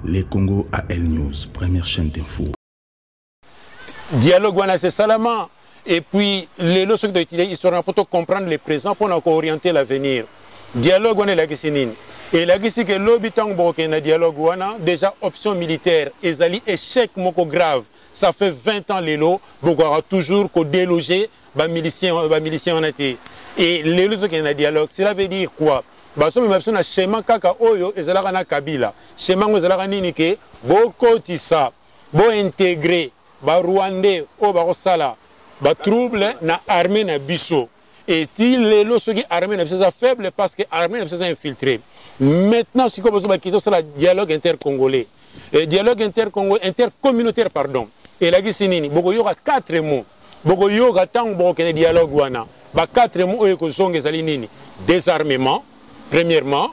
Les Congo AL News, première chaîne d'info. Dialogue, c'est Salama. Et puis, les leçons que tu ils seront pour comprendre le présent pour nous orienter l'avenir. Dialogue, on est la Gissinine. Et la Gissi que l'obitang broken na dialogue, déjà option militaire, ezali échec moko grave. Ça fait 20 ans les lots, beaucoup toujours qu'on déloger, miliciens en été. Et les leçons que na dialogue, cela veut dire quoi? Baso mi mapso na schéma kaka oyo ezalaka na Kabila. Schéma ngo ezalaka nini ke bokotisa, bo intégrer ba Rwandais o ba kosala ba trouble na armée na biso. Et il lelo soki armée na biso ça faible parce que armée na biso ça infiltré. Maintenant si ko bozo ba kito sala dialogue intercongolais. Dialogue intercommunautaire pardon. Et la gisinini boko yoka 4 mots. Boko yoka tango boko kene dialogue wana. Ba 4 mots oyo ko zonge zali nini? Désarmement. Premièrement,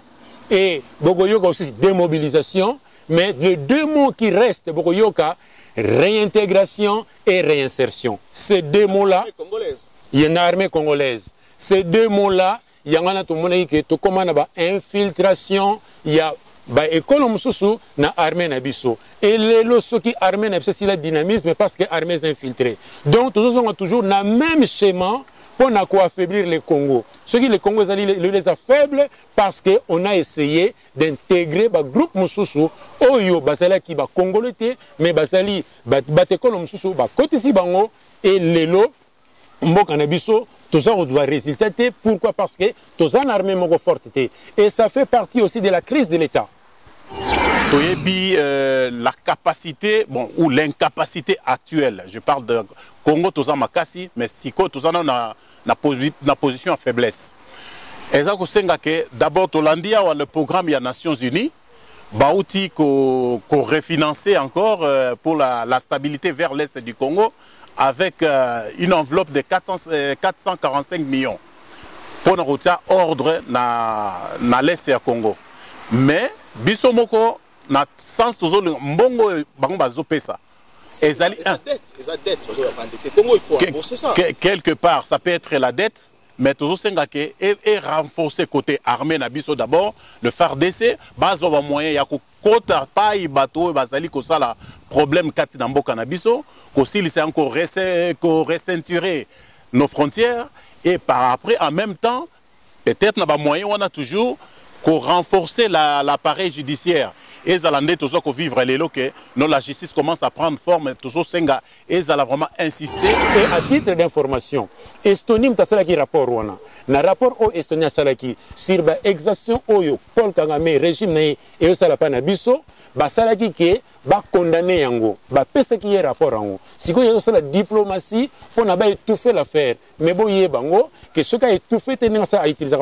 et Bogoyoka aussi démobilisation, mais les deux mots qui restent, Bogoyoka, réintégration et réinsertion. Ces deux mots-là, il y a une armée congolaise. Ces deux mots-là, il y a une infiltration, il y a une école na armée nabiso. Et les lois qui armée nabiso, c'est le dynamisme parce que l'armée est infiltrée. Donc, tous ont toujours le même schéma. Pour affaiblir le Congo. Ce qui le Congo les a faibles parce qu'on a essayé d'intégrer le groupe Moussoussou, Oyo, Basala qui va congolais, mais Basali, Batekolo Moussoussou, Kotisi Bango, et Lelo, Mbokanabiso, tout ça on doit résulter. Pourquoi? Parce que tout ça a une armée forte. Et ça fait partie aussi de la crise de l'État. La capacité, bon, ou l'incapacité actuelle, je parle de Congo, Toza Makasi, mais Siko, Toza na position en faiblesse. Et ça, d'abord, Tolandia, le programme des Nations Unies, Baouti, qu'on refinancer encore pour la stabilité vers l'est du Congo, avec une enveloppe de 445 millions pour nous retirer ordre dans l'est du Congo. Mais, Bissomoko, na sens toujours le mbongo bango bazopesa ezali quelque part ça peut être la dette mais toujours sengake et renforcer côté armée na biso d'abord le FARDC bazo ba moyen ya ko kota pai bato bazali ko sala problème kati na mboka na biso ko silisa encore receinturer nos frontières et par après en même temps peut-être na ba moyen on a toujours pour renforcer l'appareil judiciaire. Et Zalandé, toujours qu'on vivre les locaux, la justice commence à prendre forme, toujours Senga, et Zala vraiment insister. Et à titre d'information, Estonie, tu as rapport wana. Na rapport au Estonie salaki sur l'exaction oyo Paul Kagame régime et au salapana biso, ba salaki qui ba condamné yango, ba pesa qui est rapport yango. Si quoi y a la diplomatie pour na ba étouffer l'affaire, mais bon y bango que ce qui a étouffé tenir ça à utiliser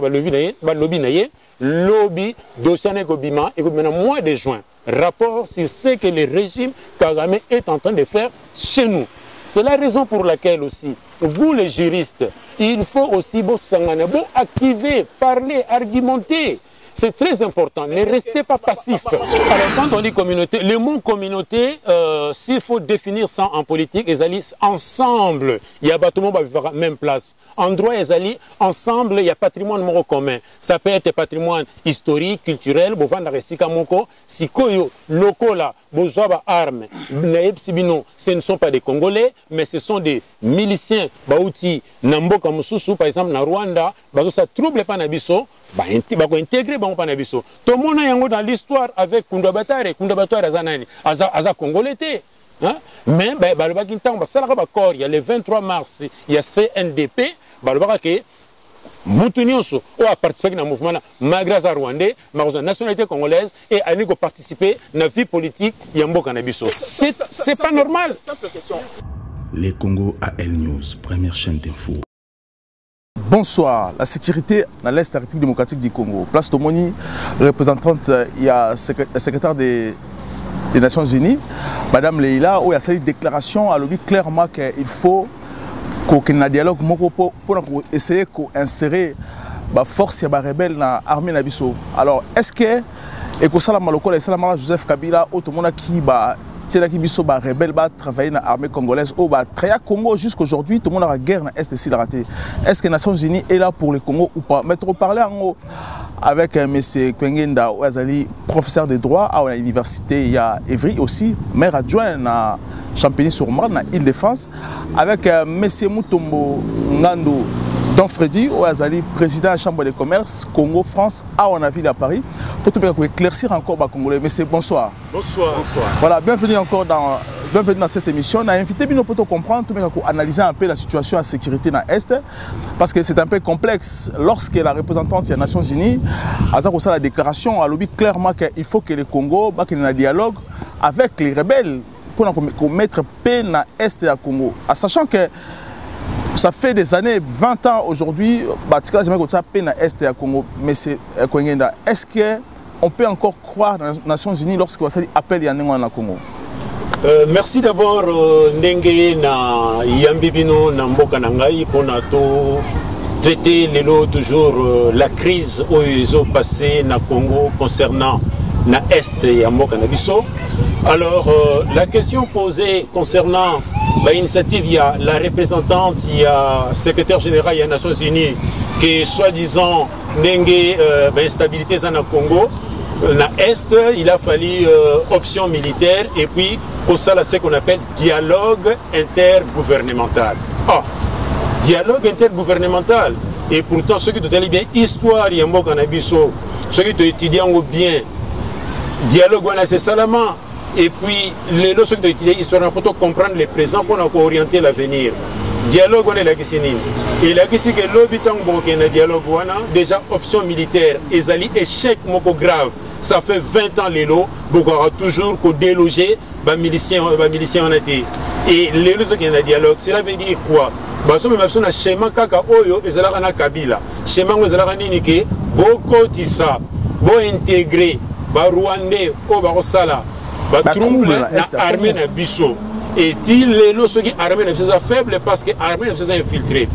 ba lobby naie. Lobby, dossier Gobima, et maintenant mois de juin, rapport sur ce que le régime Kagame est en train de faire chez nous. C'est la raison pour laquelle aussi, vous les juristes, il faut aussi activer, parler, argumenter. C'est très important, ne restez pas passif. Alors quand on dit communauté, le mot communauté, s'il faut définir ça en politique, ils allient ensemble. Il y a tout le monde à la même place. En droit, ils allient ensemble, il y a patrimoine moro commun. Ça peut être patrimoine historique, culturel, sikoyo, locaux là, bozoaba armes, ce ne sont pas des Congolais, mais ce sont des miliciens, baouti, Namboka Moussoussou, par exemple, na Rwanda, ça trouble pas Nabiso. Intégrer Panabiso. Tout le monde est dans l'histoire avec Kunda Batare Azanani, Aza Congolais. Mais il y a le 23 mars, il y a CNDP, Moutounioso, a participé à un mouvement Magraza Rwandais, la nationalité congolaise, et a participé à la vie politique Yambo Canabiso. C'est pas normal. Les Congo AL News, première chaîne d'info. Bonsoir. La sécurité dans l'Est de la République démocratique du Congo. Place Tomoni, représentante, il y a le secrétaire des Nations Unies, Madame Leila, où il y a cette déclaration, elle a dit clairement qu'il faut qu'il y ait un dialogue pour essayer d'insérer la force et la rebelle dans l'armée Nabiso. Alors, est-ce que, et que ça, Joseph Kabila, tout le monde qui Tielaki Biso, rebelle, travailler dans l'armée congolaise, au Traya Congo jusqu'aujourd'hui, tout le monde a la guerre dans l'Est de raté. Est-ce que les Nations Unies est là pour le Congo ou pas? Mais trop parler en haut avec M. Kwengenda Ouazali, professeur de droit à l'université, il y a Evry aussi, maire adjoint à Champigny-sur-Marne, à Île-de-France, avec M. Mutombo Ngando Don Freddy Ouazali, président de la Chambre de commerce Congo-France à Wanaville à Paris, pour tout éclaircir encore les Congolais. Monsieur, bonsoir. Bonsoir. Bonsoir. Voilà, bienvenue encore bienvenue dans cette émission. On a invité Bino pour comprendre, pour analyser un peu la situation de sécurité dans l'Est, parce que c'est un peu complexe. Lorsque la représentante des Nations Unies a fait la déclaration, elle a dit clairement qu'il faut que le Congo ait un dialogue avec les rebelles pour mettre paix dans l'Est du Congo. En sachant que ça fait des années, 20 ans aujourd'hui, paix dans l'Est du Congo. Mais est-ce qu'on peut encore croire dans les Nations Unies lorsqu'on appelle Yanengo dans le Congo? Merci d'abord Ndenge na Yambibino na mboka na ngai pour traiter lelo toujours la crise où ils ont passé na Congo concernant na Est ya mboka na biso. Alors la question posée concernant l'initiative, il y a la représentante, il y a le secrétaire général des Nations Unies qui soi-disant Ndenge instabilité dans le Congo. Na Est, il a fallu option militaire et puis pour ça, c'est ce qu'on appelle dialogue intergouvernemental. Ah, dialogue intergouvernemental. Et pourtant, ceux qui te disent bien histoire, Yambo Kanabiso, ceux qui te étudient bien, dialogue, c'est salement. Et puis, les ceux qui te étudient histoire, pour comprendre le présent, pour orienter l'avenir. Dialogue, on est la Kissinine. Et la Kissi que l'habitant de dialogue, déjà option militaire, et zali échec moko grave. Ça fait 20 ans les lots, beaucoup toujours qu'on déloger les miliciens en été. Et les lots qui ont un dialogue, cela veut dire quoi? Parce que même si on a schéma kaka oyo, et cela a Kabila. Schéma où cela a niqué, beaucoup de ça, beaucoup intégré, Rwandais, Sala, trouble l'armée na biso. Et les lots qui armés sont faibles parce que l'armée sont infiltrés.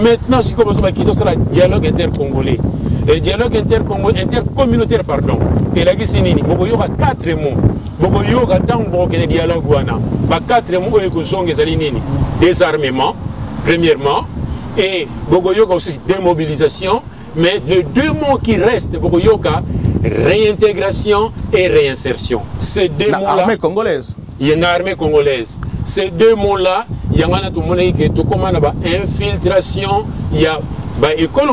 Maintenant, si on a un dialogue intercongolais. Et dialogue intercommunautaire, pardon. Et la Guissinini, il y a 4 mots. Il y a un dialogue. Il y a 4 mots désarmement, premièrement. Et il y a aussi démobilisation. Mais les 2 mots qui restent, il y a réintégration et réinsertion. Ces 2 mots-là. L'armée congolaise. Il y a une armée congolaise. Ces 2 mots-là, il y a une infiltration, il y a école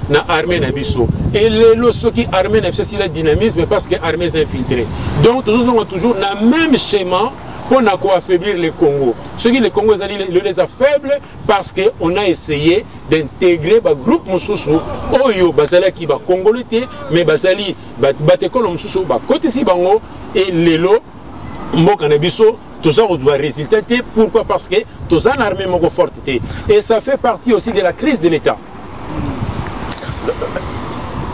na armée na biso et les lots qui armée na c'est le dynamisme parce que armée est infiltrée. Donc nous avons toujours le même schéma pour affaiblir le Congo. Ce qui le Congo les a faibles parce que on a essayé d'intégrer le groupe mususu oyo bazala qui ba congolais mais bazali école mususu ba côté si bango et les lots mboka na biso tout ça doit résulter. Pourquoi? Parce que tout ça l'armée moko forte et ça fait partie aussi de la crise de l'État.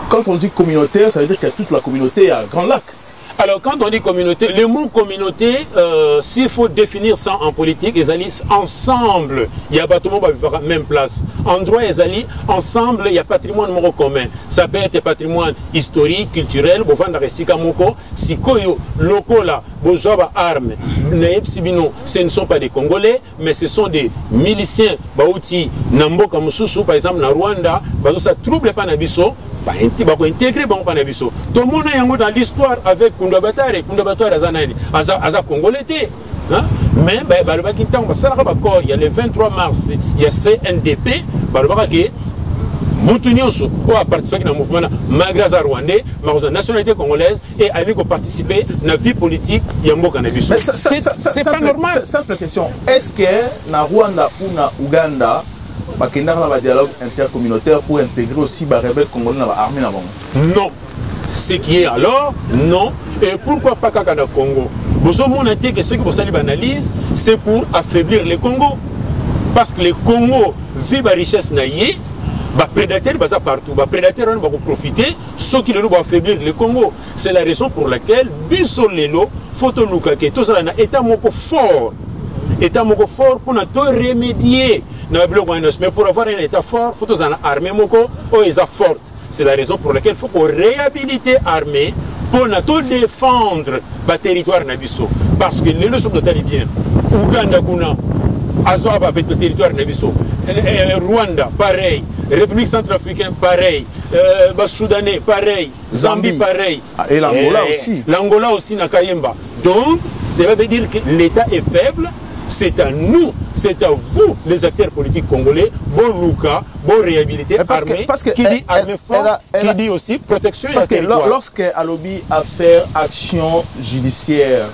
Quand on dit communautaire, ça veut dire que toute la communauté à Grand Lac. Alors quand on dit communauté, le mot communauté, s'il faut définir ça en politique, ils allient ensemble. Il y a pas tout le monde va vivre à la même place. En droit, ils allient ensemble, il y a patrimoine moko commun. Ça peut être patrimoine historique, culturel, sikoyo, locaux là, bozoba armes, ce ne sont pas des Congolais, mais ce sont des miliciens, baouti, nambo kamususu, par exemple, na Rwanda, ça trouble pas nabiso. Intégrer tout le monde est dans l'histoire avec Kunda Batare Aza Congolais. Mais il y a le 23 mars, il y a CNDP, qui a participé au mouvement Magraza Rwandais, la nationalité congolaise et a participé à la vie politique. C'est pas normal. Simple question. Est-ce que na Rwanda ou na Ouganda, il y a un dialogue intercommunautaire pour intégrer aussi les rebelles congolais dans l'armée? Non. Ce qui est alors, non. Et pourquoi pas Kaka Congo? Vous avez que ce que vous analyse, c'est pour affaiblir le Congo. Parce que le Congo vit la richesse naïe, les prédateurs sont partout. Les prédateurs vont profiter, ceux qui vont affaiblir le Congo. C'est la raison pour laquelle, Biso Lelo, Photo Lukake, tout ça, est fort. État fort pour nous remédier. Mais pour avoir un État fort, il faut que l'armée soit forte. C'est la raison pour laquelle il faut qu'on réhabilite l'armée pour nous défendre le territoire nabiso. Parce que les leçons de Talibien, Ouganda, Azoaba, le territoire nabiso, Rwanda, pareil, République centrafricaine, pareil, Soudanais, pareil, Zambie, pareil. Et l'Angola aussi. L'Angola aussi, Nakayemba. Donc, cela veut dire que l'État est faible. C'est à nous, c'est à vous, les acteurs politiques congolais, bon Luka, bon réhabilité, armée, qui dit armée forte, qui dit aussi protection. Parce que lorsque Alobi a fait action judiciaire,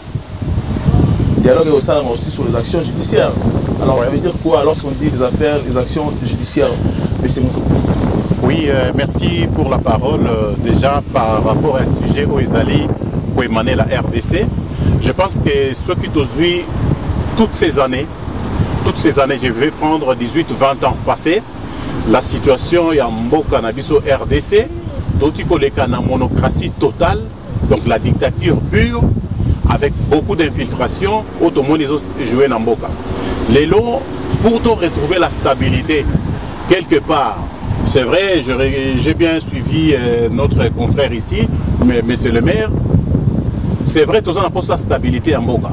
dialogue aussi sur les actions judiciaires. Alors ça veut dire quoi lorsqu'on dit les actions judiciaires? Oui, merci pour la parole. Déjà par rapport à un sujet où Ezali pour émaner la RDC, je pense que ceux qui t'ont toutes ces années, je vais prendre 18-20 ans passés, la situation est en Mboka Nabiso RDC, d'autres les cas en monocratie totale, donc la dictature pure, avec beaucoup d'infiltration, tout le monde est joué en Mboka. Les lots, pour retrouver la stabilité, quelque part, c'est vrai, j'ai bien suivi notre confrère ici, mais c'est le maire, c'est vrai, tout ça n'a pas sa stabilité en Mboka.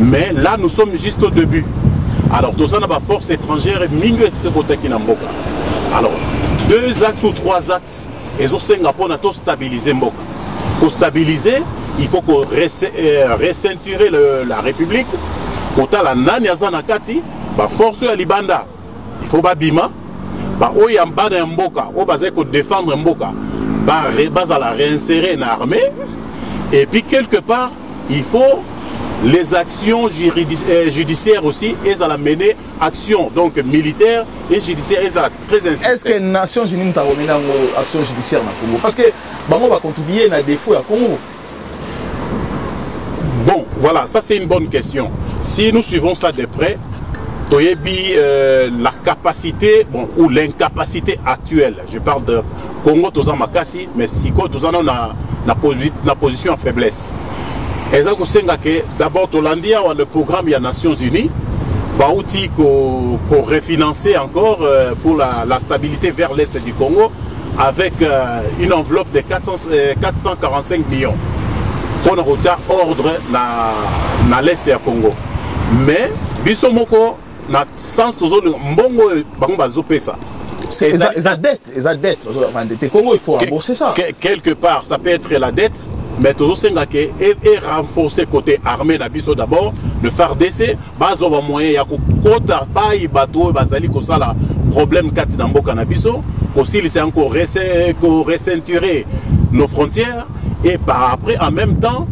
Mais là, nous sommes juste au début. Alors, tout ça n'a pas force étrangère, mingue de ce côté qui n'a pas. Alors, 2 axes ou 3 axes, et au Singapour, on a tout stabilisé Mboka. Pour stabiliser, il faut qu'on receinturer la République. Pour la Nanyazana Nakati, force à Libanda. Il faut pas bima. Oyamba de Mboka, on va défendre Mboka. À la réinsérer dans l'armée. Et puis, quelque part, il faut les actions judiciaires aussi, elles ont mené action donc militaire et judiciaire, elles ont très insisté. Est-ce que les Nations Unies ont mené action judiciaire dans le Congo? Parce que on va contribuer à des défauts à Congo. Bon, voilà, ça c'est une bonne question. Si nous suivons ça de près, la capacité ou l'incapacité actuelle, je parle de Congo, Toza Makassi, mais Siko, Toza la position en faiblesse. D'abord, le programme des Nations Unies qu'on refinancer encore pour la stabilité vers l'est du Congo avec une enveloppe de 445 millions pour nous retirer ordre dans l'est du Congo. Mais, Bissomoko, dans le sens de Mbongo, c'est la dette. Le Congo, il faut rembourser ça. Quelque part, ça peut être la dette. Mais toujours et renforcer côté armée nabiso d'abord le FARDC bazo ba moyen ya ko kota pa ibato bazali ko sala problème kati na mboka nabiso aussi c'est encore receinturer nos frontières et par après en même temps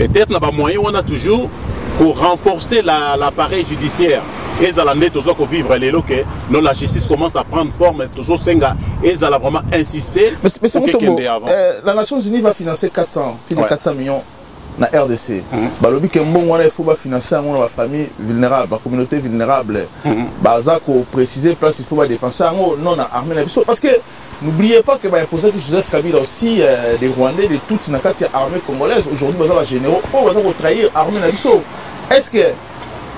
peut-être na ba moyen on a toujours pour renforcer l'appareil judiciaire. Et ça l'année toujours qu'on vivre les locaux, non la justice commence à prendre forme, toujours senga et ça l'a vraiment insisté. Mais c'est avant. La Nations Unies va financer 400 millions na RDC. Balobi que bon il faut financer la famille vulnérable, la communauté vulnérable. Baza ko préciser place il faut dépenser non na armée parce que n'oubliez pas que posé que Joseph Kabila aussi des Rwandais de toute na armée congolaise aujourd'hui baza va généraux on va trahir armée nabiso. Est-ce que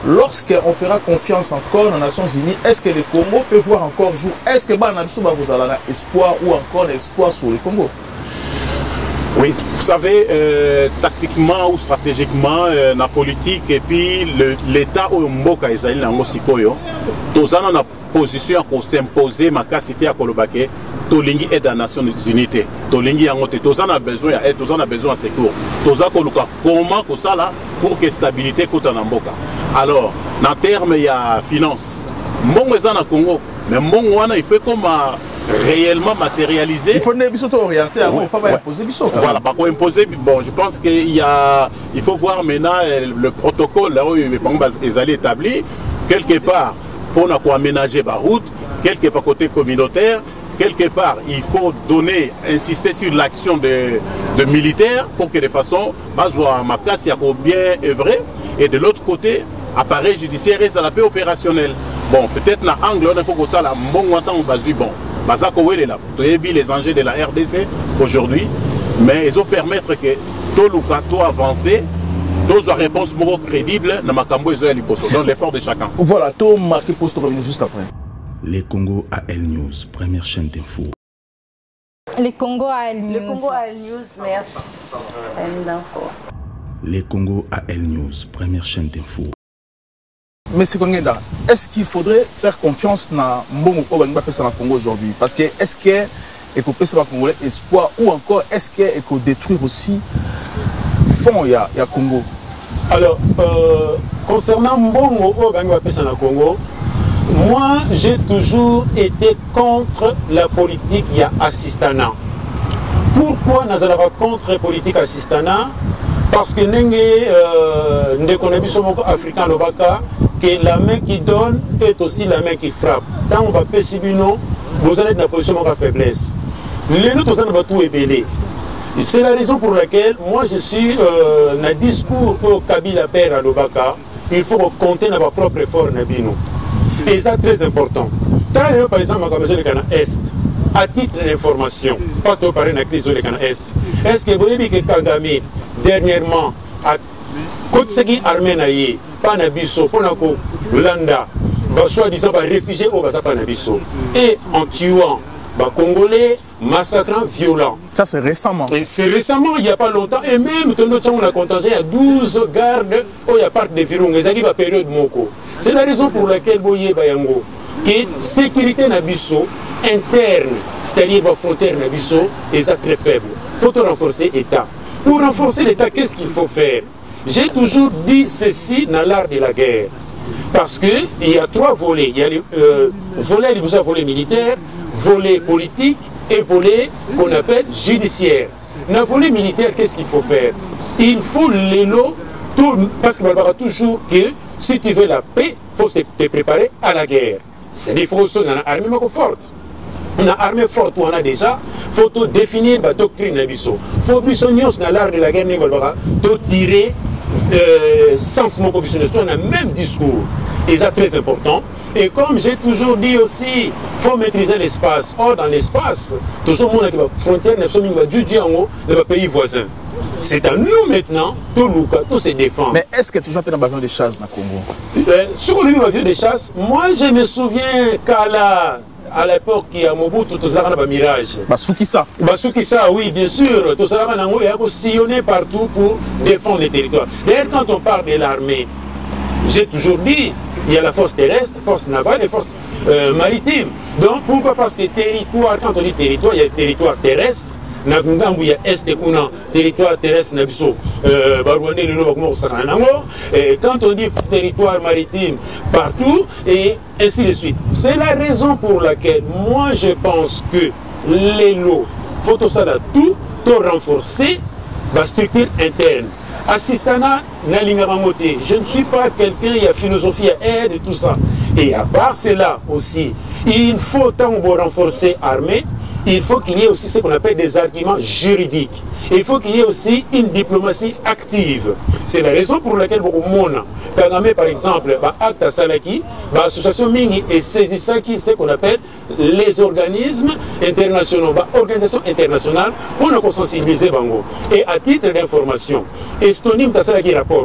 lorsqu'on fera confiance encore aux Nations Unies, est-ce que le Congo peut voir encore jour? Est-ce que vous avez espoir ou encore espoir sur le Congo? Oui, vous savez, tactiquement ou stratégiquement, la politique et puis l'État au Mboka Ezali Nango Sikoyo, tous en a position pour s'imposer ma capacité à Kolobake, Tolingi aide à Nations Unies, Tolingi Angote, tous en a besoin d'aide, tous en a besoin de secours, tous en a comment que ça là pour que stabilité côté Mboka. Alors, en termes il y a finance, Mbongo est en Congo, mais Mbongo il fait comme réellement matérialiser. Il faut orienter à vous, pas imposer Bissot. Voilà, pas imposer. Bon, je pense qu'il faut voir maintenant le protocole là où les allés établis quelque part pour aménager la route, quelque part côté communautaire, quelque part il faut insister sur l'action de militaires pour que de façon, ma casse y a bien œuvré et de l'autre côté, appareil judiciaire et la paix opérationnelle. Bon, peut-être dans l'angle, il faut que tu aies bon. Les enjeux de la RDC aujourd'hui, mais ils ont permettre que tout le cas avancer, tous ont réponse crédible dans donc l'effort de chacun. Voilà, tout marqué pour se revenir juste après. Les Congo AL News, première chaîne d'info. Les Congo AL News. Le Congo AL News, merci. Les Congo AL News, première chaîne d'info. Mais c'est Kongenda, est-ce qu'il faudrait faire confiance dans Mbongo Obanba Pesa na Congo aujourd'hui? Parce que est-ce que Eko Pesa Congolais espoir ou encore est-ce que Eko détruire aussi fond il y a Congo? Alors, concernant Mbongo Obanba Pesa na Congo, moi j'ai toujours été contre la politique assistana. Pourquoi nous allons contre la politique assistana? Parce que nous sommes africains que la main qui donne est aussi la main qui frappe. Quand on va passer vous allez être dans la position de faiblesse. Les autres sont tout ébélés. C'est la raison pour laquelle moi je suis dans le discours au Kabila Père à Lobaka, il faut compter dans votre propre effort. Et ça très important. Par exemple, le Ghana Est, à titre d'information, parce que vous parlez de la crise du Ghana Est, est-ce que vous avez vu que Kagame dernièrement, quand c'est armé naïe, pas nabiso, pour Landa, soi-disant réfugiés au Basapanabiso, et en tuant les Congolais, massacrant, violent. Ça c'est récemment. Et c'est récemment, il n'y a pas longtemps, et même on a contagé à 12 gardes, il y a part de Virung, ils arrivent à période Moko. C'est la raison pour laquelle Boye Bayango, que sécurité nabiso interne, c'est-à-dire la frontière nabiso, est très faible. Il faut renforcer l'État. Pour renforcer l'État, qu'est-ce qu'il faut faire? J'ai toujours dit ceci dans l'art de la guerre. Parce qu'il y a trois volets. Il y a le volet militaire, volet politique et volet qu'on appelle judiciaire. Dans le volet militaire, qu'est-ce qu'il faut faire? Il faut l'élo, parce qu'il y aura toujours que si tu veux la paix, il faut te préparer à la guerre. C'est-à-dire qu'il faut une armée forte. Une armée forte où on a déjà, il faut définir la doctrine. Il faut dans l'art de la guerre, il tirer sens mon on a le même discours. Et c'est très important. Et comme j'ai toujours dit aussi, il faut maîtriser l'espace. Or, dans l'espace, tout le monde a des frontières, des pays voisins. C'est à nous maintenant, tout se défendre. Mais est-ce que tu as fait un avion de chasse dans le Congo? Sur le avion de chasse, moi je me souviens qu'à l'époque, il y a Mobutu, tout ça, on a un mirage. Basukisa. Basukisa, oui, bien sûr. Tout ça, on a sillonné partout pour défendre les territoires. D'ailleurs, quand on parle de l'armée, j'ai toujours dit, il y a la force terrestre, force navale et force maritime. Donc, pourquoi? Parce que territoire, quand on dit territoire, il y a territoire terrestre. Il y a territoire terrestre, et quand on dit territoire maritime partout, et ainsi de suite. C'est la raison pour laquelle moi je pense que les lots, il faut tout renforcer la structure interne. Assistana, je ne suis pas quelqu'un, il y a philosophie, aide et tout ça. Et à part cela aussi, il faut renforcer l'armée. Il faut qu'il y ait aussi ce qu'on appelle des arguments juridiques. Il faut qu'il y ait aussi une diplomatie active. C'est la raison pour laquelle Mona, Kagame par exemple, Acta Salaki, l'association Mingi et Saisisaki, ce qu'on appelle les organismes internationaux, organisations internationales pour nous sensibiliser Bango. Et à titre d'information, Estonie Salaki rapport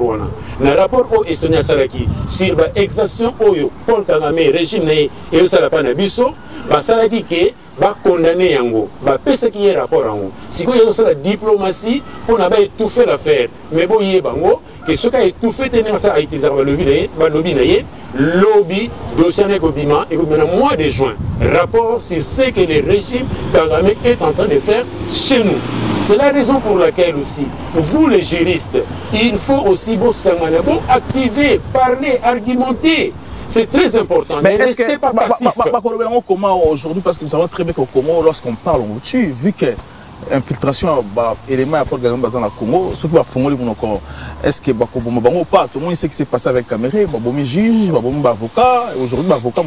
le rapport au Estonie Salaki sur l'exaction Oyo, Paul Kagame, régime et Osalapa Nabiso, Salaki qui va condamner Yango, va ce qui est rapport en haut. Si vous avez la diplomatie, on a étouffé l'affaire. Mais bon, il y a que ce qui a étouffé, tenir ça à utiliser le lobby, dossier Gobima, et maintenant, mois de juin, rapport sur ce que le régime Kagame est en train de faire chez nous. C'est la raison pour laquelle aussi, vous les juristes, il faut aussi activer, parler, argumenter. C'est très important. Mais ne restez pas passif. Comment aujourd'hui, parce que nous savons très bien que comment lorsqu'on parle, on tue, vu que l'infiltration, élément à Paul Kagame dans le Congo, ce qui va fonder mon corps. Est-ce que pas tout le monde sait ce qui s'est passé avec Caméré, juge, avocat, et aujourd'hui l'avocat,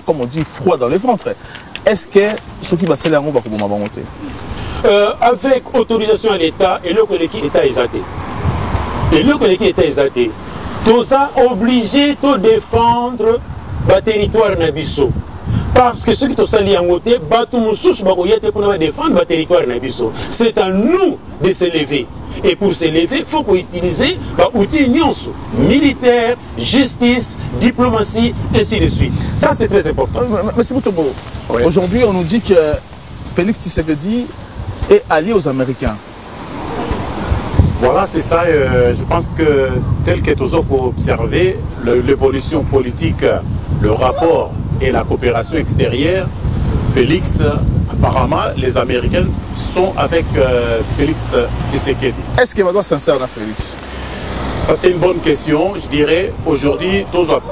comme on dit, froid dans les ventres. Est-ce que ce qui va se faire, va monter avec autorisation à l'État et le collectif État exalté. Et le collectif État exalté. Tout ça obligé de défendre le territoire Nabiso. Parce que ceux qui sont allés en côté, pour défendre le territoire Nabiso. C'est à nous de se lever. Et pour se lever, il faut utiliser l'outil militaire, justice, diplomatie, ainsi de suite. Ça, c'est très important. Merci beaucoup. Aujourd'hui, on nous dit que Félix Tshisekedi est allié aux Américains. Voilà, c'est ça. Je pense que tel que tous observé, l'évolution politique, le rapport et la coopération extérieure, Félix, apparemment, les Américains sont avec Félix Tshisekedi. Est-ce qu'il va être sincère dans Félix? Ça, c'est une bonne question. Je dirais, aujourd'hui, tous à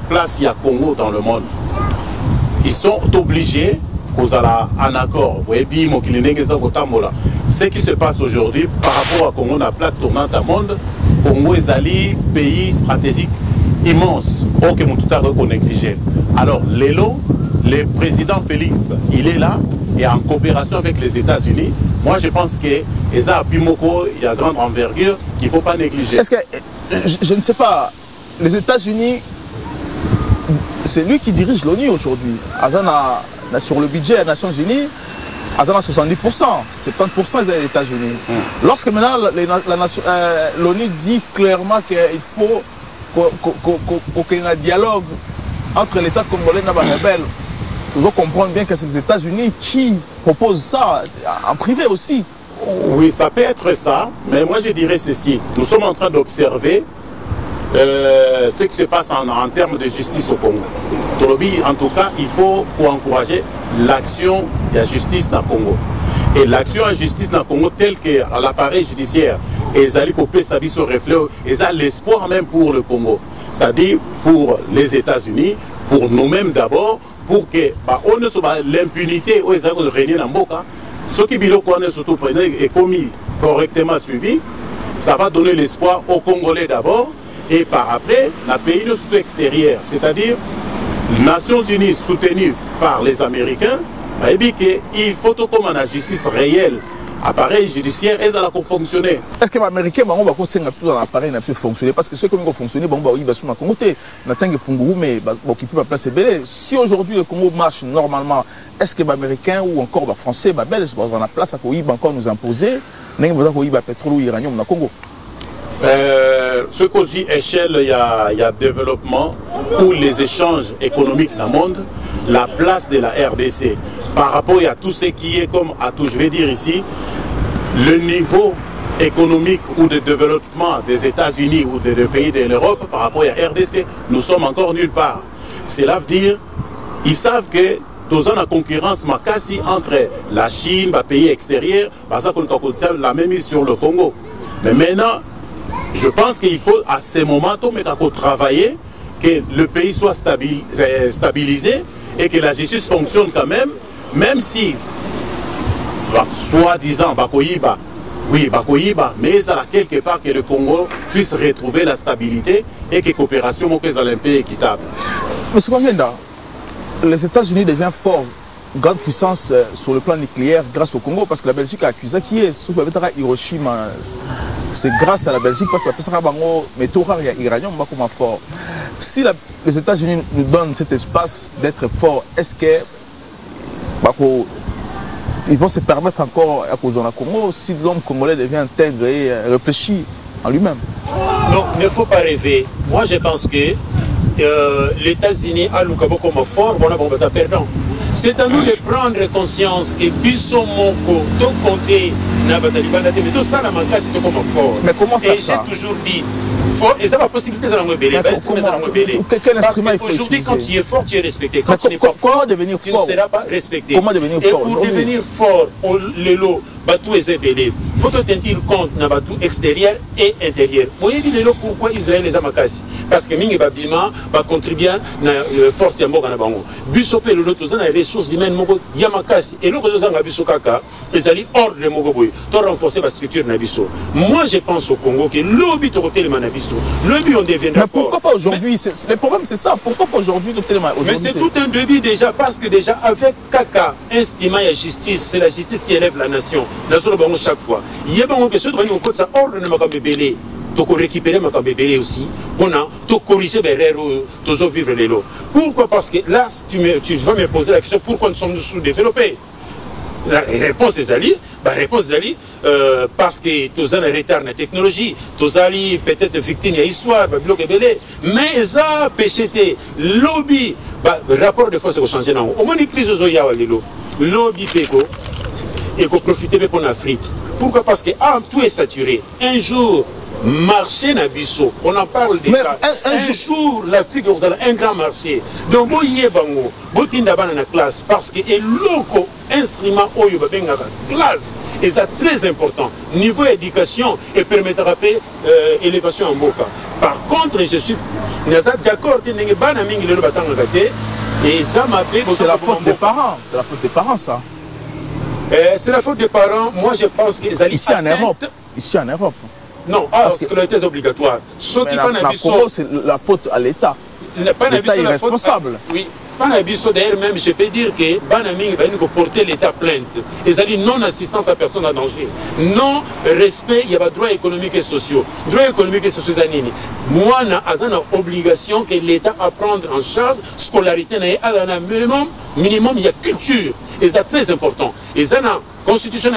place, il y a Congo dans le monde. Ils sont obligés, un accord. Ce qui se passe aujourd'hui par rapport à Congo, la plaque tournante à monde, Congo est un pays stratégique immense, aucun qu'on négligé. Alors, le président Félix, il est là et en coopération avec les États-Unis. Moi, je pense que Eza Pimoko, il y a grande envergure qu'il ne faut pas négliger. Est-ce que, je ne sais pas, les États-Unis, c'est lui qui dirige l'ONU aujourd'hui. Sur le budget des Nations Unies, à 70%, 70% des États-Unis. Lorsque maintenant l'ONU dit clairement qu'il faut qu'il y ait un dialogue entre l'État congolais et les rebelles, vous comprenez bien que c'est les États-Unis qui proposent ça en privé aussi. Oui, ça peut être ça, mais moi je dirais ceci. Nous sommes en train d'observer ce qui se passe en termes de justice au Congo. En tout cas, il faut encourager l'action de la justice dans le Congo. Et l'action en justice dans le Congo, telle que l'appareil judiciaire, et se reflet, et ça l'espoir même pour le Congo. C'est-à-dire pour les États-Unis, pour nous-mêmes d'abord, pour que on ne soit l'impunité où ils ont régné dans le Boka. Ce qui est commis correctement suivi, ça va donner l'espoir aux Congolais d'abord, et par après, la pays surtout extérieur, c'est-à-dire les Nations Unies soutenues par les Américains, il faut comme la justice réelle, appareil judiciaire, et ça va fonctionner. Est-ce que les Américains vont dans l'appareil fonctionner? Parce que ceux qui vont fonctionner, ils vont sur Congo, mais occuper la place belé. Si aujourd'hui le Congo marche normalement, est-ce que les Américains ou encore les Français, les Belges, vont la place à encore nous imposer, le pétrole ou l'uranium dans le Congo? Ce qu'aussi échelle, il y a développement ou les échanges économiques dans le monde, la place de la RDC par rapport à tout ce qui est comme à tout, je vais dire ici, le niveau économique ou de développement des États-Unis ou des pays de l'Europe par rapport à la RDC, nous sommes encore nulle part. Cela veut dire, ils savent que nous avons la concurrence makasi entre la Chine, les pays extérieurs, la même mise sur le Congo. Mais maintenant, je pense qu'il faut à ce moment travailler, que le pays soit stabilisé et que la justice fonctionne quand même si, soi-disant, oui, mais ça a quelque part que le Congo puisse retrouver la stabilité et que la coopération soit un peu équitable. Monsieur Kwangenda, les États-Unis deviennent forts, grande puissance sur le plan nucléaire grâce au Congo, parce que la Belgique a accusé qui est sous Hiroshima. C'est grâce à la Belgique, parce que la Belgique a iranium fort. Si les États-Unis nous donnent cet espace d'être forts, est-ce que ils vont se permettre encore à cause de la Congo si l'homme congolais devient intègre et réfléchit en lui-même? Non, il ne faut pas rêver. Moi, je pense que les États-Unis a Lukabo comme fort, on a perdant. C'est à nous de prendre conscience que Bissot Moko, de côté, mais tout ça, c'est comme fort. Mais comment faire ça? Et j'ai toujours dit, et ça la possibilité de s'enlever. Parce qu'aujourd'hui, quand tu es fort, tu es respecté. Quand tu n'es pas fort, tu ne seras pas respecté. Comment devenir fort? Et pour devenir fort, le lot, tout est ébélé. Il faut tenir compte de tout extérieur et intérieur. Vous voyez pourquoi Israël les a makasi? Parce que Mingi Babima va contribuer à la force de Mboka Nabango. Bissopé le lot, tous les ressources humaines, Yamakasi. Et le réseau Nabiso Kaka, ils allaient hors de Mogoboy, pour renforcer la structure Nabiso. Moi, je pense au Congo que l'obit au téléman Nabiso. L'obit, on deviendra. Mais pourquoi pas aujourd'hui? Le problème, c'est ça. Pourquoi pas aujourd'hui au téléman? Mais c'est tout un début déjà, parce que déjà, avec Kaka, instrument et justice, c'est la justice qui élève la nation. Chaque fois. Il y a des questions qui ont ça ordre de Makambébélé. Tu peux récupérer Makambébélé aussi. On a tout corriger les erreurs, tu dois vivre les lots. Pourquoi? Parce que là, tu vas me poser la question pourquoi nous sommes sous-développés. La réponse est Ali. Parce que tu as un retard dans la technologie, tu as peut-être victime de l'histoire, mais ça péché lobby, rapport de force qui a changé. Au moins, les crises aux lobby péco. et qu'on profite pour l'Afrique. Pourquoi? Parce que tout est saturé. Un jour, marché Nabiso, on en parle déjà. Un jour, l'Afrique aura un grand marché. Donc, vous y êtes bango, vous êtes dans la classe parce que le loco instrument oyo babenga classe et c'est très important. Niveau éducation et permettra élévation en boca. Par contre, je suis d'accord que n'est pas mingi le batang et ça m'a fait. C'est la faute des parents. C'est la faute des parents, ça. C'est la faute des parents. Moi, je pense que ici en Europe. Ici en Europe. Non, parce que la thèse obligatoire. Ce qui c'est la faute à l'État. L'État est responsable. Oui. D'ailleurs, même, je peux dire que Banaming va nous porter l'État plainte. Ils ont dit non-assistance à personne en danger. Non-respect, il y a droit économique et sociaux. Droit économique et sociaux, moi, j'ai une obligation que l'État à prendre en charge scolarité. Minimum, il y a culture. Et c'est très important. Et ça, la constitution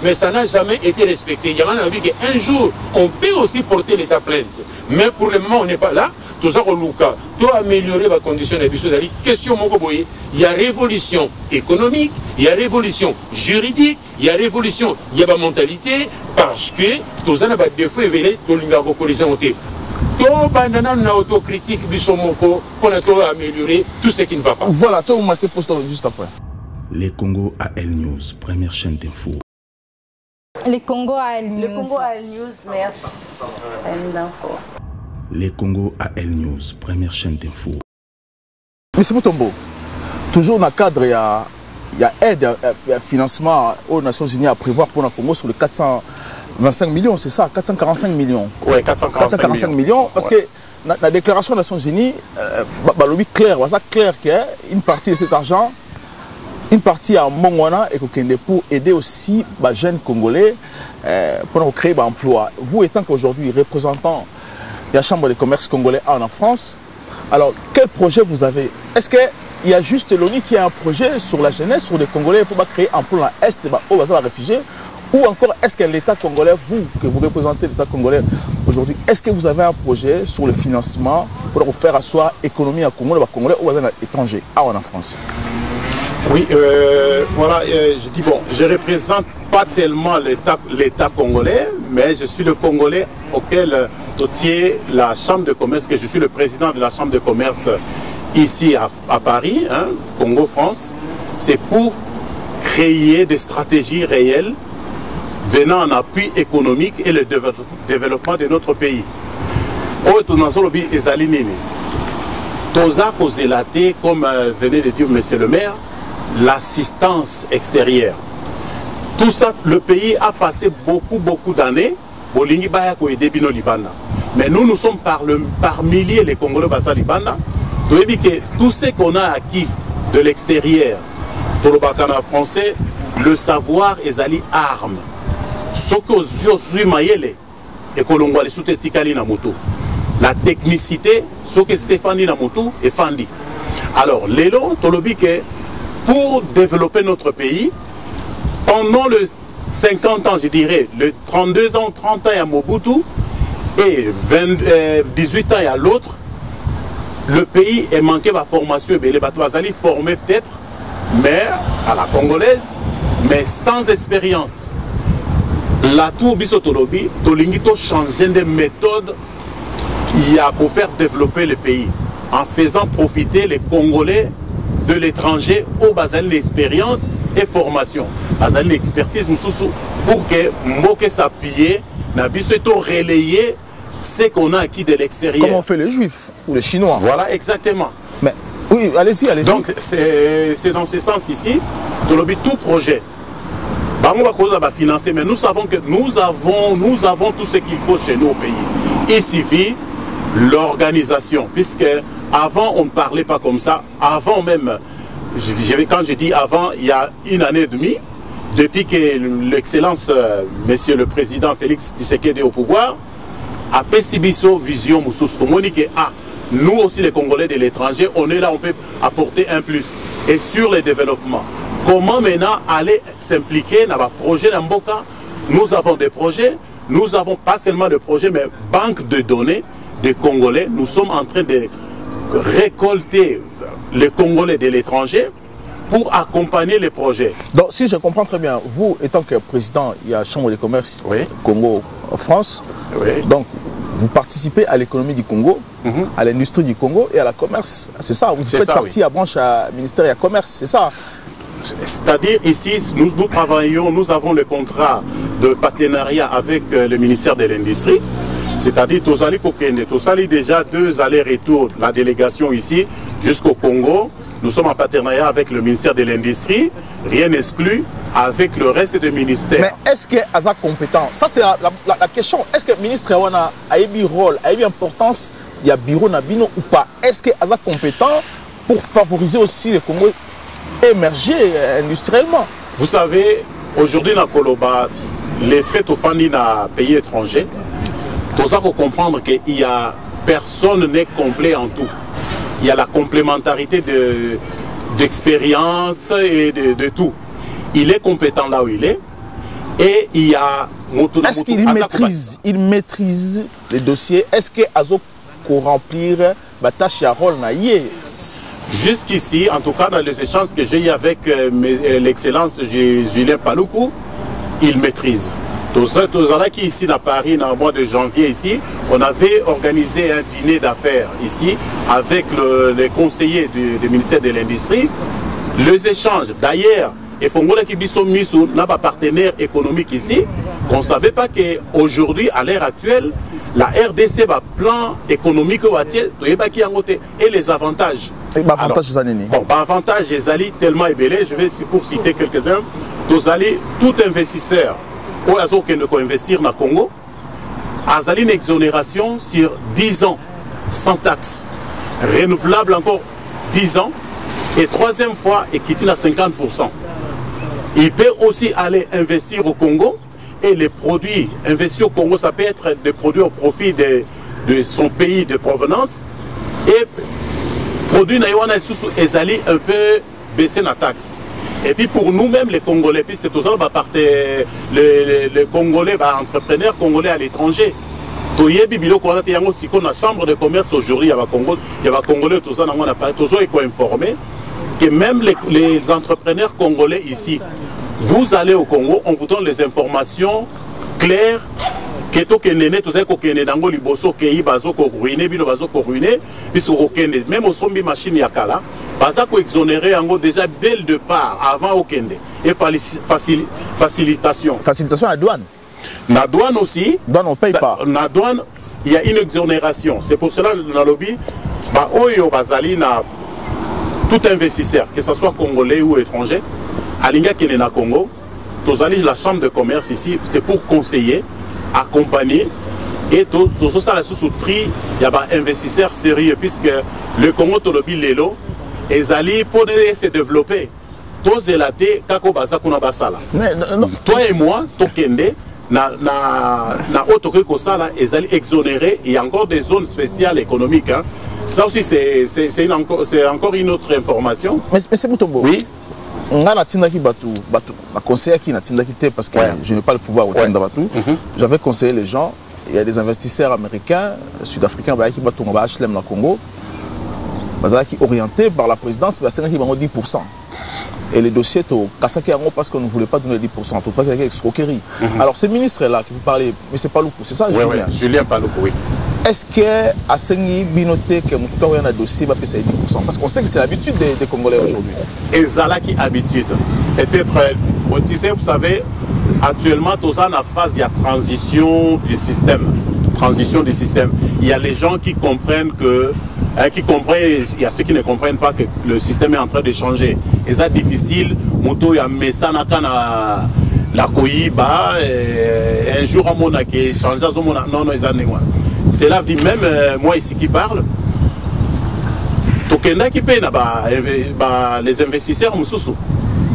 mais ça n'a jamais été respecté. Il y a un avis qu'un jour, on peut aussi porter l'État plainte. Mais pour le moment, on n'est pas là. Tout ça, on doit améliorer la condition de la vie. Question, il y a révolution économique, il y a révolution juridique, il y a révolution, il y a la mentalité, parce que tout ça, il y a des défauts éveillés, tout le monde va corriger. Tout le autocritique, pour améliorer tout ce qui ne va pas. Voilà, tout le monde juste après. Les Congo AL News, première chaîne d'info. Les Congo AL News. Le Congo AL News, meilleure chaîne d'info. Les Congo AL News, première chaîne d'info. Monsieur Mutombo, toujours dans le cadre, il y a aide, il y a financement aux Nations Unies à prévoir pour le Congo sur les 425 millions, c'est ça, 445 millions. Oui, 445 millions. Parce que la déclaration des Nations Unies, c'est clair, qu'une partie de cet argent, une partie à Mongwana et pour aider aussi les jeunes Congolais pour créer des emplois. Vous étant qu'aujourd'hui représentant de la Chambre de commerce congolais en France, alors quel projet vous avez? Est-ce qu'il y a juste l'ONU qui a un projet sur la jeunesse, sur les Congolais pour créer un emploi dans l'Est aux réfugiés? Ou encore est-ce que l'État congolais, vous, que vous représentez l'État congolais aujourd'hui, est-ce que vous avez un projet sur le financement pour faire asseoir l'économie à Congo, les Congolais ou les étrangers en France? Oui, voilà, je dis bon, je ne représente pas tellement l'État congolais, mais je suis le Congolais auquel tient la Chambre de commerce, que je suis le président de la Chambre de commerce ici à Paris, hein, Congo-France. C'est pour créer des stratégies réelles venant en appui économique et le développement de notre pays. Comme venait de dire monsieur le maire, l'assistance extérieure. Tout ça, le pays a passé beaucoup d'années. Mais nous sommes par milliers les Congolais Bassa Libana. Tout ce qu'on a acquis de l'extérieur, pour le Bakana français, le savoir est ali arme. Ce que Zosui Mayele et Kolongwa les sous-tétikali Namoto. La technicité, ce que Stéphanie Namoto et Fandi. Alors, Lélo, Tolobike, pour développer notre pays, pendant le 50 ans, je dirais, le 32 ans, 30 ans à Mobutu et 18 ans à l'autre, le pays est manqué de formation. Les bateaux allaient former peut-être, mais à la congolaise, mais sans expérience. La tour Bissotolobi, Tolingito changer de méthode pour faire développer le pays, en faisant profiter les Congolais de l'étranger au basal l'expérience et formation. Basal l'expertise pour que Moke s'appuie, Nabisoto relayer ce qu'on a acquis de l'extérieur. Comme on fait les Juifs ou les Chinois. Voilà, exactement. Mais oui, allez-y, allez-y. Donc c'est dans ce sens ici, tout projet. On va financer, mais nous savons que nous avons tout ce qu'il faut chez nous au pays. Il suffit l'organisation, puisque avant on ne parlait pas comme ça. Avant même, quand je dis avant, il y a une année et demie, depuis que l'excellence, monsieur le président Félix Tshisekedi est au pouvoir, a Pessibiso Vision Moussous Monique, nous aussi les Congolais de l'étranger, on est là, on peut apporter un plus. Et sur le développement, comment maintenant aller s'impliquer dans le projet d'Amboka? Nous avons des projets, nous avons pas seulement de projets, mais banque de données des Congolais. Nous sommes en train de récolter les Congolais de l'étranger pour accompagner les projets. Donc, si je comprends très bien, vous, étant que président, il y a Chambre de commerce Congo-France, donc vous participez à l'économie du Congo, à l'industrie du Congo et à la commerce. C'est ça, vous faites partie à branche à ministère du Commerce, c'est ça? C'est-à-dire ici, nous travaillons, nous avons le contrat de partenariat avec le ministère de l'Industrie. C'est-à-dire, tous allez déjà 2 allers-retours, la délégation ici jusqu'au Congo. Nous sommes en partenariat avec le ministère de l'Industrie, rien n'exclut, avec le reste des ministères. Mais est-ce que Aza compétent? Ça c'est la question. Est-ce que le ministre a eu rôle, a eu importance, il y a bureau Nabino ou pas? Est-ce que Aza compétent pour favoriser aussi le Congo émerger industriellement? Vous savez, aujourd'hui dans Koloba, les fêtes au Fani dans pays étrangers, pour ça, il faut comprendre qu'il y a personne n'est complet en tout. Il y a la complémentarité d'expérience et de tout. Il est compétent là où il est. Et il y a... Est-ce qu'il maîtrise les dossiers? Est-ce qu'il a remplir la tâche à rôle? Jusqu'ici, en tout cas dans les échanges que j'ai eu avec l'excellence Julien Paloukou, il maîtrise. Tous qui ici à Paris, dans le mois de janvier ici, on avait organisé un dîner d'affaires ici avec les conseillers du ministère de l'Industrie. Les échanges, d'ailleurs, et Fongola qui sont mis sur notre partenaire économique ici, qu'on ne savait pas qu'aujourd'hui, à l'heure actuelle, la RDC va plan économique et les avantages. Avantages, les alliés tellement ébélés, je vais pour citer quelques-uns. Tout investisseur où il faut investir dans le Congo, a une exonération sur 10 ans, sans taxe, renouvelable encore 10 ans, et troisième fois, il quitte à 50%. Il peut aussi aller investir au Congo, et les produits investis au Congo, ça peut être des produits au profit de son pays de provenance, et produits naïwana sous ezali un peu baisser la taxe. Et puis pour nous-mêmes les Congolais, puis c'est tout ça les Congolais, entrepreneurs congolais à l'étranger. La chambre de commerce aujourd'hui, il y a Congolais, tout ça, on a pas tout ça, il faut informer que même les entrepreneurs congolais ici, vous allez au Congo, on vous donne les informations claires. Même au sombi machine yakala, baza ko exonéré déjà dès le départ, avant au Kende. Et facilitation. Facilitation à la douane. La douane aussi. Douane on paye pas. La douane, il y a une exonération. C'est pour cela dans le lobby, oyo bazali na tout investisseur, que ce soit congolais ou étranger, à l'Inga Kene na Congo, la chambre de commerce ici, c'est pour conseiller, accompagner et tout ça sous prix il y a des investisseurs sérieux puisque le Congo tolobi lelo et zali pour se développer tous élaté kako baza kuna basala toi et moi tokende na auto ko sala et zali exonéré. Il y a encore des zones spéciales économiques, hein. Ça aussi c'est encore une autre information. Mais c'est Mutombo. Oui. Parce que je n'ai pas le pouvoir au Batou. J'avais conseillé les gens. Il y a des investisseurs américains, sud-africains qui battent HLM dans le Congo. Qui orientés par la présidence, qui ont 10%. Et les dossiers, parce qu'on ne voulait pas donner 10%. Tout ça, c'est escroquerie. Alors, ces ministres-là qui vous parlez, mais c'est Paloukou, c'est ça, Julien? Oui, Julien Paloukou, oui. Est-ce qu'à Sengi, Binoté, que mon tuteur a un dossier, va payer 10%? Parce qu'on sait que c'est l'habitude des Congolais aujourd'hui. Et Zala qui habitude. Peut-être, vous savez, actuellement, tout ça, dans la phase, il y a transition du système. Transition du système. Il y a les gens qui comprennent que. Il y a ceux qui ne comprennent pas que le système est en train de changer. Et ça, difficile. Moto, il y a Messana, la Koyiba, un jour, on a changé. Non, c'est là, dit même moi ici qui parle. Tokenda qui paye les investisseurs,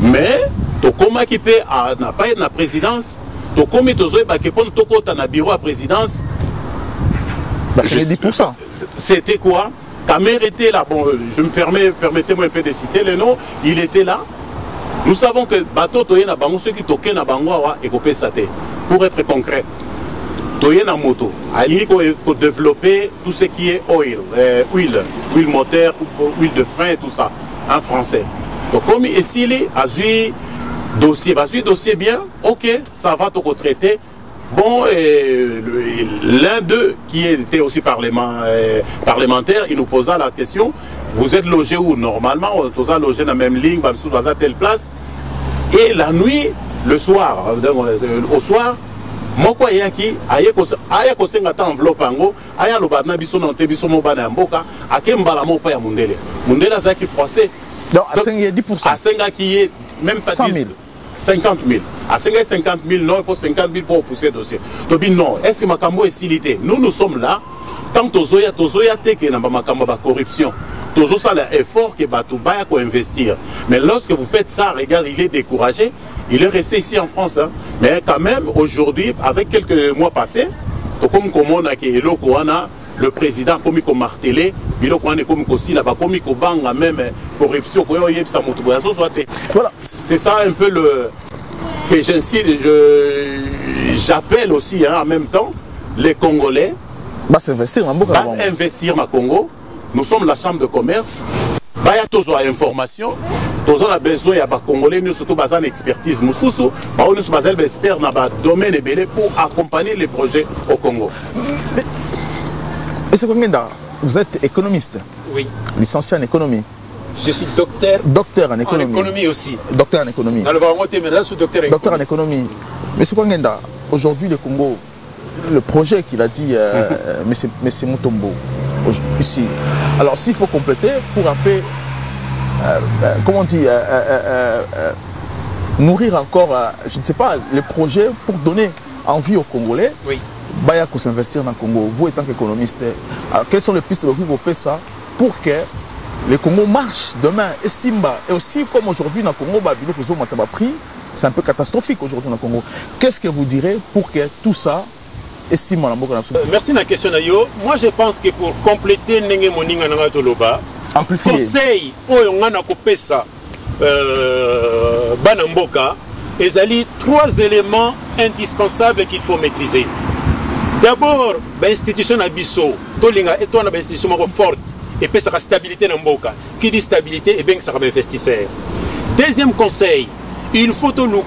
mais Tokoma qui paye n'a pas la présidence. Tokomi Tozoé, qui prend Tokota na bureau à présidence. C'est 10%. C'était quoi? Kamer était là. Bon, permettez-moi un peu de citer le nom. Il était là. Nous savons que bateau Toyena Bango, ceux qui toquent na Bango et copé saté. Pour être concret, Toyena moto, il faut développer tout ce qui est huile moteur, huile de frein et tout ça, en français. Donc comme ici, il a vu dossier bien, ok, ça va te traiter. Bon, l'un d'eux qui était aussi parlementaire, il nous posa la question, vous êtes logé où? Normalement, on est logé dans la même ligne, dans telle place. Et la nuit, le soir, au soir, moi quoi yaki aya ko senga ta enveloppe ango aya lo bana biso na te biso mo bana mboka akembala mo pa ya mundele azaki français donc a senga 10% a senga qui est même pas 100 000 50 000 a senga 50 000 non il faut 50 000 pour pousser dossier to bi non est-ce makambo est silité nous sommes là tant tozoya te que na makambo ba corruption tozo ça l'effort que batu baya ko investir mais lorsque vous faites ça regarde il est découragé. Il est resté ici en France, hein. Mais quand même, aujourd'hui, avec quelques mois passés, comme on a le président comme il martelé, comme même corruption, voilà. C'est ça un peu le que j'appelle aussi hein, en même temps les Congolais va s'investir au Congo. Nous sommes la chambre de commerce. Il y a toujours information. Nous avons besoin de Congolais, nous surtout besoin d'expertise. Nous avons besoin d'experts dans le domaine pour accompagner les projets au Congo. Monsieur Kongenda, vous êtes économiste. Oui. Licencié en économie. Je suis docteur. Docteur en économie. En économie aussi. Docteur en économie. Docteur en économie. Monsieur Kongenda, aujourd'hui le Congo, le projet qu'il a dit M. Mutombo, ici. Alors s'il faut compléter pour un peu, comment on dit, nourrir encore, je ne sais pas, les projets pour donner envie aux Congolais, oui. Baya pour s'investir dans le Congo. Vous étant qu'économiste, quelles sont les pistes que vous faites ça pour que le Congo marche demain et Simba, et aussi comme aujourd'hui dans le Congo, c'est un peu catastrophique aujourd'hui dans le Congo. Qu'est-ce que vous direz pour que tout ça est Simba? Merci de la question. Moi je pense que pour compléter Nenge Moninga Nanga Toloba, amplifier. Conseil Oyongana Kopesa Banamboka, il y a 3 éléments indispensables qu'il faut maîtriser. D'abord, l'institution Abisso, Tolinga est une institution forte et puis ça a stabilité dans Mboka. Qui dit stabilité, et bien ça va investisseur. Deuxième conseil, il faut que nous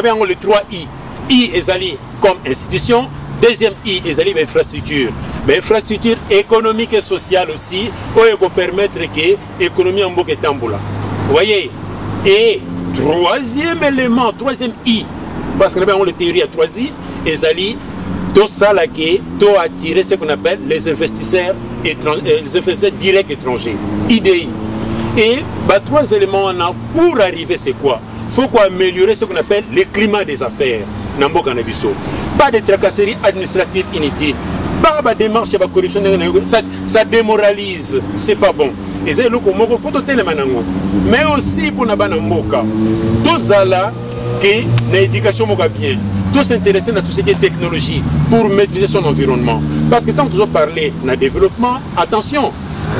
avons les 3 I. I est comme institution, deuxième I est infrastructure. Mais infrastructure économique et sociale aussi, pour permettre que l'économie en Mboka est tamboula. Vous voyez? Et troisième élément, troisième I, parce que nous avons les théories à 3 I, est tout ça là qui doit attirer ce qu'on appelle les investisseurs directs étrangers, IDI. Et 3 éléments pour arriver, c'est quoi? Il faut améliorer ce qu'on appelle le climat des affaires. Pas de tracasseries administratives inutiles, pas de démarche de corruption, ça démoralise, c'est pas bon. Mais aussi pour Nabanamboka, tout ça là qui l'éducation bien. Tout s'intéresser à tout ce qui est technologie pour maîtriser son environnement. Parce que tant que nous parlons de développement, attention,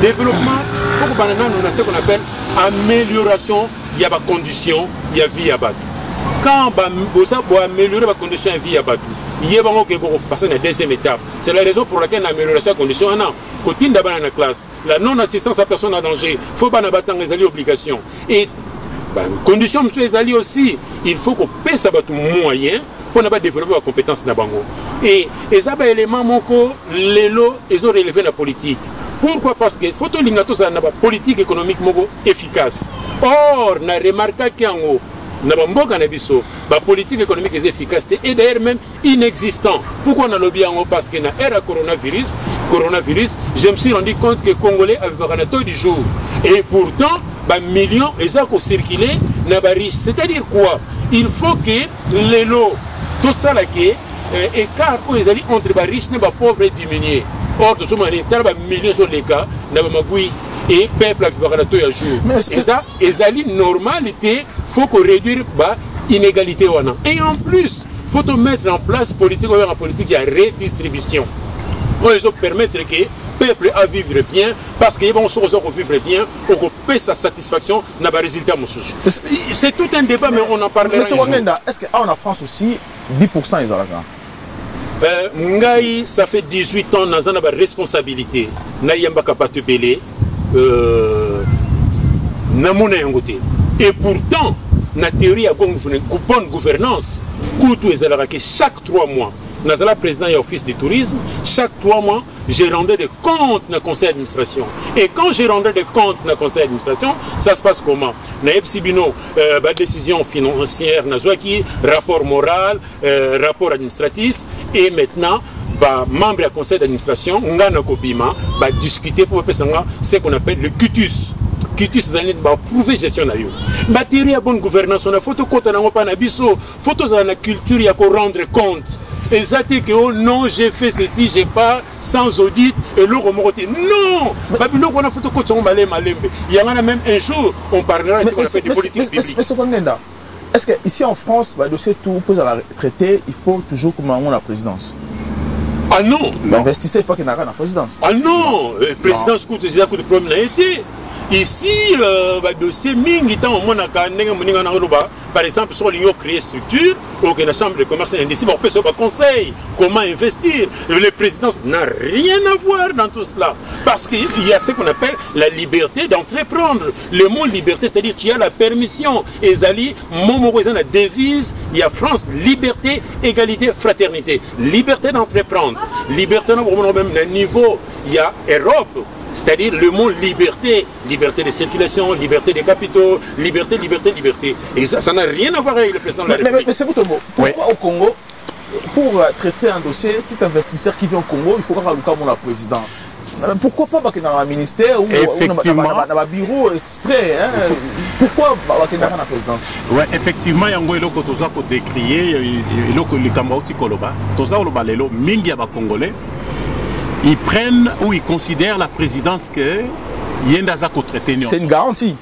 développement, il faut que nous avons ce qu'on appelle amélioration, il y a des conditions, il y a vie à battre. Quand on améliorer les conditions de vie à battre, il y a passer à la deuxième étape. C'est la raison pour laquelle l'amélioration des conditions est côté d'abord dans la classe. La non-assistance à personne en danger, il faut pas battre les obligations. Et conditions aussi, il faut qu'on paie ça moyen pour ne pas développer la compétence Nabango. Et ça va élément les lots, ils ont relevé la politique. Pourquoi? Parce que faut que la politique économique efficace. Or, on a remarqué qu'il y a la politique économique est efficace et d'ailleurs même inexistant. Pourquoi on a lobby? Parce que dans l'ère coronavirus, je me suis rendu compte que les Congolais avaient un taux du jour. Et pourtant, millions ont circulé dans les riches. C'est-à-dire quoi? Il faut que les lots, tout ça là qui est écart entre les riches et les pauvres diminué. Or, tout ce monde est millions sur les cas, et le peuple a vu un jour. Et ça, c'est normalité, il faut réduire l'inégalité. Et en plus, il faut mettre en place politique de redistribution. Pour permettre que le peuple a vivre bien, parce qu'ils vont se vivre bien, on peut sa satisfaction dans les résultats. C'est tout un débat, mais on en parlera. Monsieur Wangenda, est-ce qu'en France aussi, 10% ils ont la Ngai, ça fait 18 ans, nous avons une responsabilité. Nayamba Kapatubele. namona yangote. Et pourtant, la théorie de bonne gouvernance, chaque 3 mois, nous sommes président et office du tourisme, chaque 3 mois, je rendais des comptes dans le conseil d'administration. Et quand je rendais des comptes dans le conseil d'administration, ça se passe comment? Nous avons décision financière, rapport moral, rapport administratif, et maintenant, membre du conseil d'administration, nous avons discuté pour ce qu'on appelle le cutus. Kitus zani ba prouver gestion na yo. Batterie à bonne gouvernance, on a photo compte na pas na biso, photos à la culture ya ko rendre compte. Et ça dit que oh non, j'ai fait ceci, j'ai pas sans audit et l'eau remonté. Non, babilo on a photo compte on malé malembe. Il y en a même un jour on parlera de ce qu'on appelle de politique publique. Est-ce que ici en France, le dossier tout pose à la traité, il faut toujours commander la présidence? Ah non. L'investisseur il faut qu'il n'y ait pas la présidence. Ah non, présidence coûte des accords de problème n'a été. Ici, le dossier mingi tant on a par exemple sur l'union créer structure ou que la chambre de commerce et d'industrie on peut se conseil comment investir. Le président n'a rien à voir dans tout cela parce qu'il y a ce qu'on appelle la liberté d'entreprendre. Le mot liberté, c'est-à-dire tu as la permission. Et Zali, mon la devise, il y a France, liberté, égalité, fraternité. Liberté d'entreprendre, liberté dans même niveau, il y a Europe. C'est-à-dire le mot liberté, liberté de circulation, liberté des capitaux, liberté, liberté, liberté. Et ça n'a rien à voir avec le président de la République. Mais c'est votre mot. Pourquoi au Congo, pour traiter un dossier, tout investisseur qui vient au Congo, il faut avoir la président. Pourquoi pas dans un ministère ou dans un bureau exprès? Pourquoi dans la présidence? Oui, effectivement, il y a un peu de décrier, il y a un peu de mingi à Congolais. Ils prennent ou ils considèrent la présidence que Yendazako traité. C'est une garantie.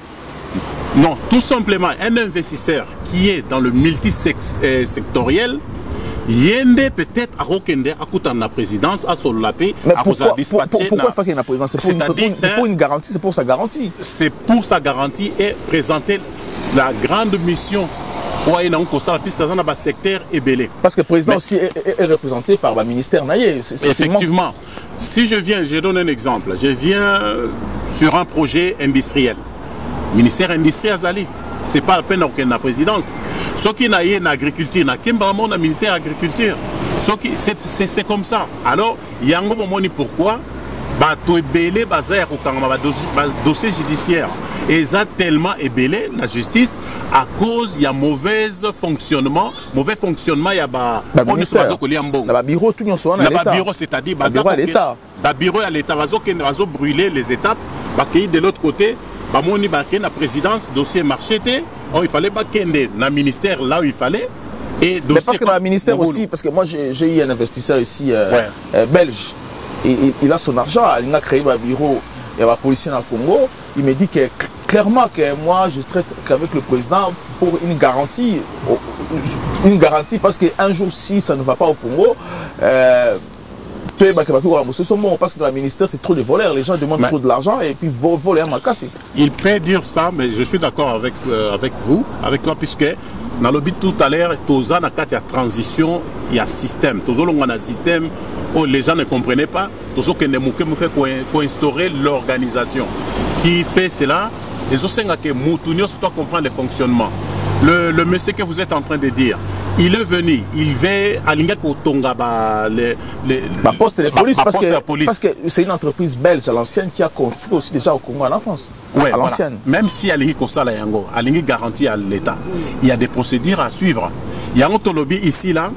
Non, tout simplement, un investisseur qui est dans le multisectoriel, Yende peut-être à Rokende, à côté de la présidence, à Solapé, à pourquoi il faut qu'il y ait la présidence? C'est pour une garantie, c'est pour sa garantie. C'est pour sa garantie et présenter la grande mission. Parce que le président aussi est représenté par le ministère Naye. Effectivement. Si je viens, je donne un exemple. Je viens sur un projet industriel. Ministère industrie Azali. Ce n'est pas la peine d'aucune la présidence. Ce qui n'a pas d'agriculture, il n'y a pas de ministère de l'agriculture. C'est comme ça. Alors, il y a un moment pourquoi bateau ébélé bazar au dossier judiciaire et ça tellement ébélé la justice à cause il y a mauvais fonctionnement il y a bureau tout bureau c'est-à-dire l'État bureau à l'État va brûler les étapes de l'autre côté la présidence dossier marché il fallait pas qu'il na ministère là où il fallait. Et mais parce que dans le ministère aussi, parce que moi j'ai eu un investisseur ici belge. Il a son argent, il a créé un bureau et un policier dans le Congo. Il me dit que clairement que moi je traite qu'avec le président pour une garantie parce qu'un jour si ça ne va pas au Congo, parce que dans le ministère c'est trop de voleurs, les gens demandent trop de l'argent et puis voler un macasse. Il peut dire ça, mais je suis d'accord avec vous, avec toi, puisque dans le but tout à l'heure, il y a transition, il y a système. Il y a un système où les gens ne comprenaient pas. Il faut instaurer l'organisation qui fait cela. Et je sais que Moutounios doit comprendre le fonctionnement. Le monsieur que vous êtes en train de dire, il est venu, il veut aligner Kotonga poste de police parce que c'est une entreprise belge à l'ancienne qui a construit aussi déjà au Congo en France. Oui, à l'ancienne. Voilà. Même si aligné Kosa la Yango, aligné garantie à l'État, il y a des procédures à suivre. Il y a un lobby ici là.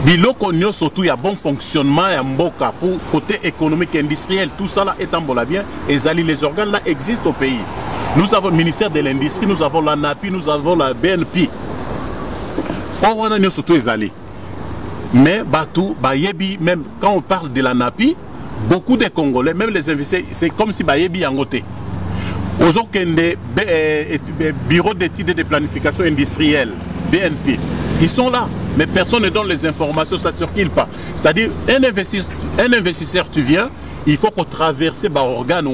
Biloko nyo surtout il y a bon fonctionnement et mboka pour côté économique et industriel tout ça là est en bon bien et les organes là existent au pays. Nous avons le ministère de l'industrie, nous avons la NAPI, nous avons la BNP. On va nous surtout les mais Batou, Bayebi, même quand on parle de la NAPI, beaucoup de Congolais, même les investisseurs, c'est comme si Bayebi en côté. Aux autres bureaux d'études et de planification industrielle, BNP, ils sont là, mais personne ne donne les informations, ça ne circule pas. C'est-à-dire, un investisseur, tu viens, il faut qu'on traverse l'organe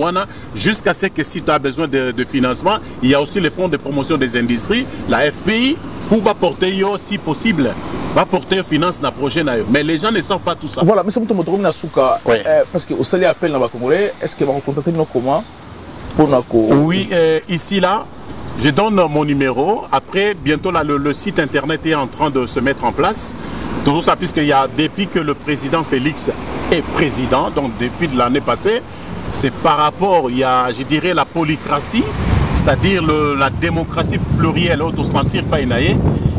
jusqu'à ce que si tu as besoin de financement, il y a aussi les fonds de promotion des industries, la FPI, pour apporter, si possible, apporter finance dans le projet. Mais les gens ne savent pas tout ça. Voilà, mais c'est pour te montrer parce qu'au salaire appel dans le Congolais, est-ce qu'ils vont contacter nous comment Oui, ici là, je donne mon numéro. Après, bientôt là, le site internet est en train de se mettre en place. Tout ça, puisqu'il y a, depuis que le président Félix est président, donc depuis l'année passée, c'est par rapport, il y a, je dirais, la polycratie, c'est-à-dire la démocratie plurielle, auto sentir pas inaye,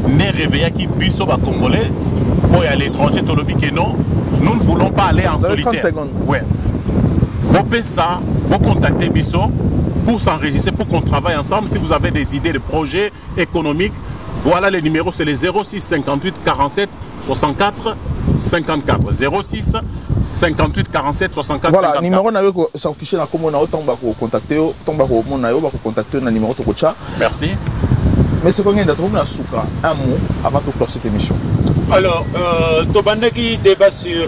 n'est réveillé qui biso ba congolais, pour aller à l'étranger, non, nous ne voulons pas aller en solitaire. 30 secondes. Ouais. Vous pouvez ça, vous contactez Bisso pour s'enregistrer, pour qu'on travaille ensemble. Si vous avez des idées de projets économiques, voilà les numéros, c'est les 06 58 47 64 54. 06 58 47 64 voilà, 54. numéro na yo s'afficher na komo na autant ba ko contacter, tomba ko mon na yo ba ko contacter na numéro to kocha. Merci. Mais c'est combien d'être na souka un mot avant de clore cette émission. Alors, Tobandaki débat sur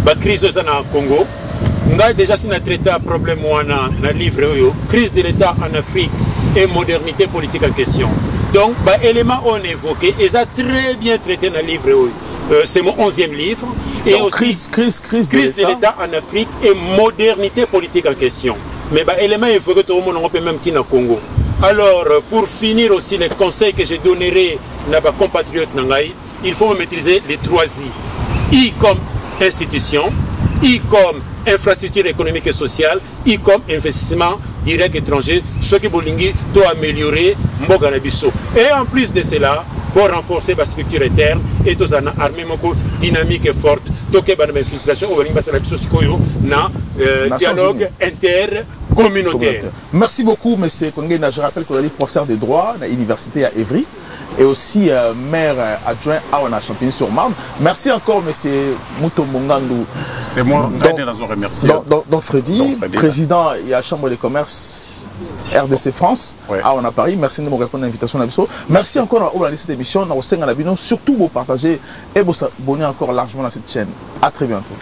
la crise au Congo. On a déjà traité un problème dans le livre crise de l'État en Afrique et modernité politique en question. Donc, l'élément on évoqué, ils ont très bien traité dans le livre. C'est mon 11e livre. Et donc, aussi crise de l'État en Afrique et modernité politique en question. Mais l'élément évoqué, tout le monde peut même dire au Congo. Alors, pour finir aussi, les conseils que je donnerai à mes compatriotes, il faut maîtriser les 3 I. I comme institution, I comme infrastructure économique et sociale, I comme investissement direct étranger, ce qui doit améliorer Mboganabiso. Et en plus de cela, pour renforcer la structure interne et tout ça, armée dynamique et forte, toquer la infiltration, dialogue intercommunautaire. Merci beaucoup, M. Kongena. Je rappelle qu'on est professeur de droit à l'université à Évry et aussi maire adjoint à Champigny-sur-Marne. Merci encore, M. Mutombongandou. C'est moi, remercier. Donc Freddy, président de la Chambre de commerce RDC France, à Paris. Merci de me répondre à l'invitation. Merci encore à cette émission. Surtout, vous partagez et vous abonnez encore largement à cette chaîne. À très bientôt.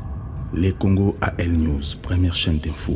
Les Congo AL News, première chaîne d'info.